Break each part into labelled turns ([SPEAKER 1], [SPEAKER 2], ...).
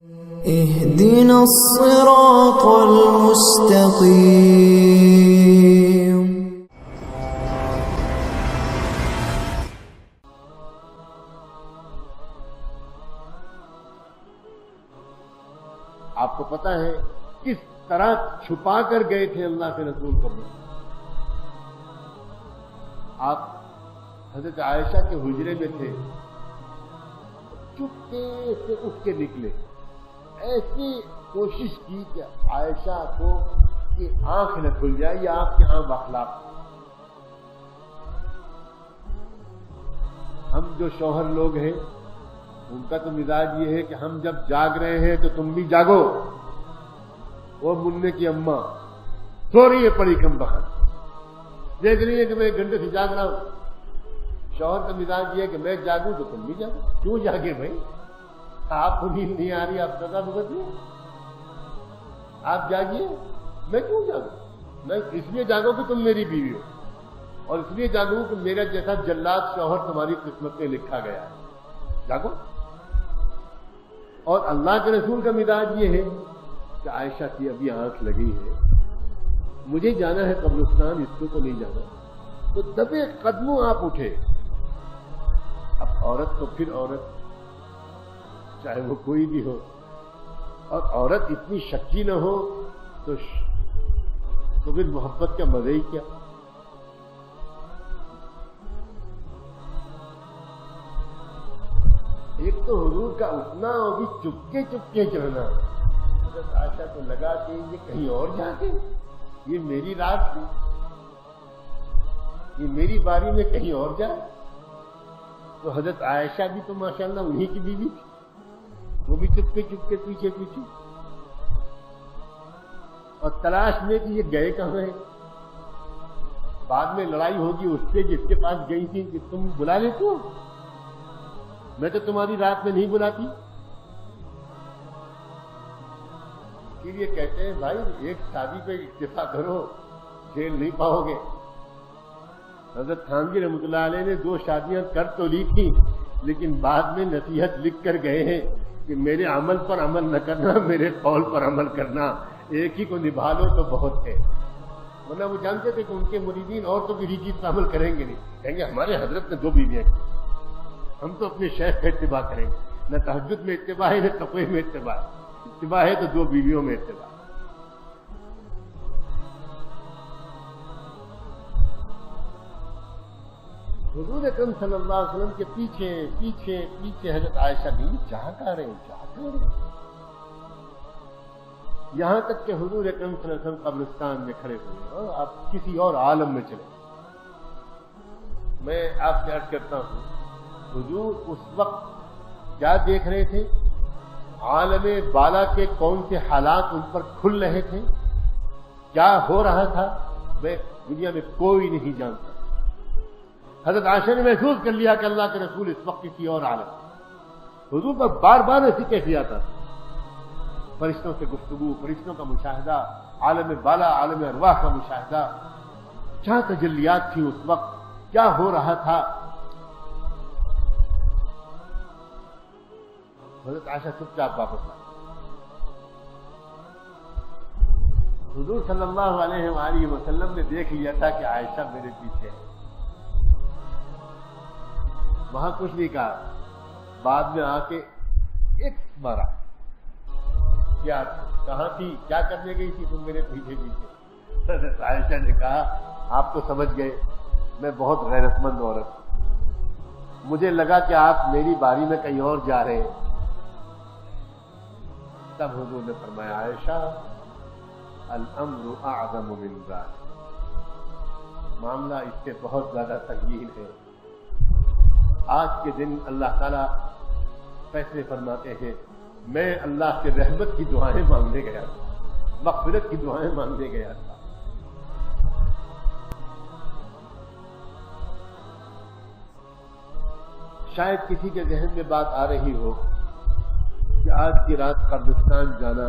[SPEAKER 1] اهدنا الصراط المستقيم.
[SPEAKER 2] آپ کو پتا ہے کس طرح چھپا کر گئے تھے اللہ کے رسول کو. آپ حضرت عائشہ کے حجرے میں تھے, چپکے سے اٹھ کے نکلے, ایسی کوشش کی کہ عائشہ کو کی آنکھ نہ کھل جائے, یہ آپ کے عام اخلاق. ہم جو شوہر لوگ ہیں ان کا تو مزاج یہ ہے کہ ہم جب جاگ رہے ہیں تو تم بھی جاگو. وہ مننے کی اماں سو رہی ہے پڑی کم بخت, دیکھ رہی ہے کہ میں ایک گھنٹے سے جاگ رہا ہوں. شوہر کا مزاج یہ ہے کہ میں جاگوں تو تم بھی جاگو. کیوں جاگے بھائی؟ آپ کو نیند نہیں آ رہی, آپ سزا بھگتیے, آپ جاگیے. میں کیوں جاگوں؟ میں اس لیے جاگوں کہ تم میری بیوی ہو, اور اس لیے جاگوں کہ میرا جیسا جلاد شوہر تمہاری قسمت میں لکھا گیا ہے. جاگو. اور اللہ کے رسول کا مزاج یہ ہے کہ عائشہ کی ابھی آنکھ لگی ہے, مجھے جانا ہے قبرستان, اس کو تو نہیں جانا. تو دبے قدموں آپ اٹھے. اب عورت تو پھر عورت, چاہے وہ کوئی بھی ہو, اور عورت اتنی شکی نہ ہو تو پھر محبت کا مزہ ہی کیا. ایک تو حضور کا اٹھنا اور بھی چپکے چپکے چلنا. حضرت عائشہ کو لگا کہ یہ کہیں اور جاتے, یہ میری رات تھی, یہ میری باری میں کہیں اور جائے. تو حضرت عائشہ بھی تو ماشاءاللہ انہی کی بیوی تھی, وہ بھی چپکے چپکے پیچھے پیچھے, اور تلاش میں کہ یہ گئے کہاں ہیں. بعد میں لڑائی ہوگی اس سے جس کے پاس گئی تھی کہ تم بلا لیتے ہو, میں تو تمہاری رات میں نہیں بلاتی. پھر یہ کہتے ہیں بھائی ایک شادی پہ اکتفا کرو, جیل نہیں پاؤ گے. حضرت تھانوی رحمۃ اللہ علیہ نے 2 شادیاں کر تو لی تھی, لیکن بعد میں نصیحت لکھ کر گئے ہیں کہ میرے عمل پر عمل نہ کرنا, میرے قول پر عمل کرنا, ایک ہی کو نبھا لو تو بہت ہے. ورنہ وہ جانتے تھے کہ ان کے مریدین اور تو کسی چیز پر عمل کریں گے نہیں, کہیں گے ہمارے حضرت نے 2 بیویاں کی, ہم تو اپنے شیخ کا اتباع کریں گے. نہ تہجد میں اتباع ہے, نہ تقوی میں اتباع ہے. اتباع ہے تو 2 بیویوں میں اتباع. حضور اکرم صلی اللہ علیہ وسلم کے پیچھے پیچھے پیچھے حضرت عائشہ بھی چاہتا رہے. یہاں تک کہ حضور اکرم صلی اللہ علیہ وسلم قبرستان میں کھڑے ہوئے, اور آپ کسی اور عالم میں چلے. میں آپ سے عرض کرتا ہوں, حضور اس وقت کیا دیکھ رہے تھے, عالم بالا کے کون سے حالات ان پر کھل رہے تھے, کیا ہو رہا تھا, میں دنیا میں کوئی نہیں جانتا. حضرت عائشہ نے محسوس کر لیا کہ اللہ کے رسول اس وقت کسی اور عالم. حضور پر بار بار ایسی کیفیات آتی, فرشتوں سے گفتگو, فرشتوں کا مشاہدہ, عالم بالا عالم ارواح کا مشاہدہ, کیا تجلیات تھی اس وقت, کیا ہو رہا تھا. حضرت عائشہ چپ چاپ واپس آئی. حضور صلی اللہ علیہ وآلہ وسلم نے دیکھ لیا تھا کہ عائشہ میرے پیچھے ہے. وہاں کچھ نہیں کہا, بعد میں آ کے ایک مارا, کیا کہاں تھی, کیا کرنے گئی تھی تم میرے پیچھے پیچھے. حضرت عائشہ نے کہا آپ تو سمجھ گئے میں بہت غیرت مند عورت ہوں, مجھے لگا کہ آپ میری باری میں کہیں اور جا رہے ہیں. تب حضور نے فرمایا عائشہ الامر اعظم من ذلک, معاملہ اس سے بہت زیادہ سنگین ہے. آج کے دن اللہ تعالیٰ فیصلے فرماتے ہیں. میں اللہ سے رحمت کی دعائیں مانگنے گیا تھا, مغفرت کی دعائیں مانگنے گیا تھا. شاید کسی کے ذہن میں بات آ رہی ہو کہ آج کی رات قبرستان جانا,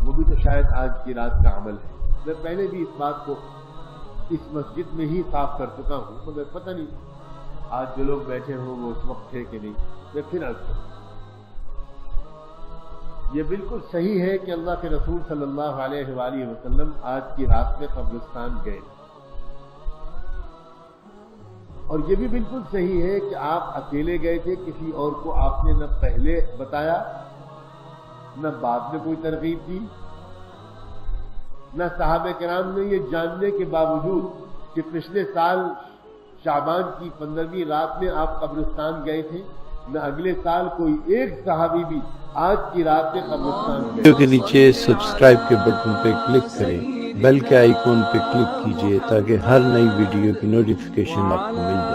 [SPEAKER 2] وہ بھی تو شاید آج کی رات کا عمل ہے. میں پہلے بھی اس بات کو اس مسجد میں ہی صاف کر چکا ہوں, مگر پتہ نہیں آج جو لوگ بیٹھے ہوں وہ اس وقت تھے کہ نہیں. میں پھر عرض کروں یہ بالکل صحیح ہے کہ اللہ کے رسول صلی اللہ علیہ وآلہ وسلم آج کی رات میں قبرستان گئے، اور یہ بھی بالکل صحیح ہے کہ آپ اکیلے گئے تھے، کسی اور کو آپ نے نہ پہلے بتایا نہ بعد میں کوئی ترغیب دی، نہ صحابہ کرام نے یہ جاننے کے باوجود کہ پچھلے سال شعبان کی 15ویں رات میں آپ قبرستان گئے تھے، نہ اگلے سال کوئی ایک صحابی بھی آج کی رات میں قبرستان گئے۔
[SPEAKER 3] ویڈیو کے نیچے سبسکرائب کے بٹن پہ کلک کریں، بیل کے آئیکن پہ کلک کیجئے تاکہ ہر نئی ویڈیو کی نوٹیفیکیشن آپ کو مل جائے۔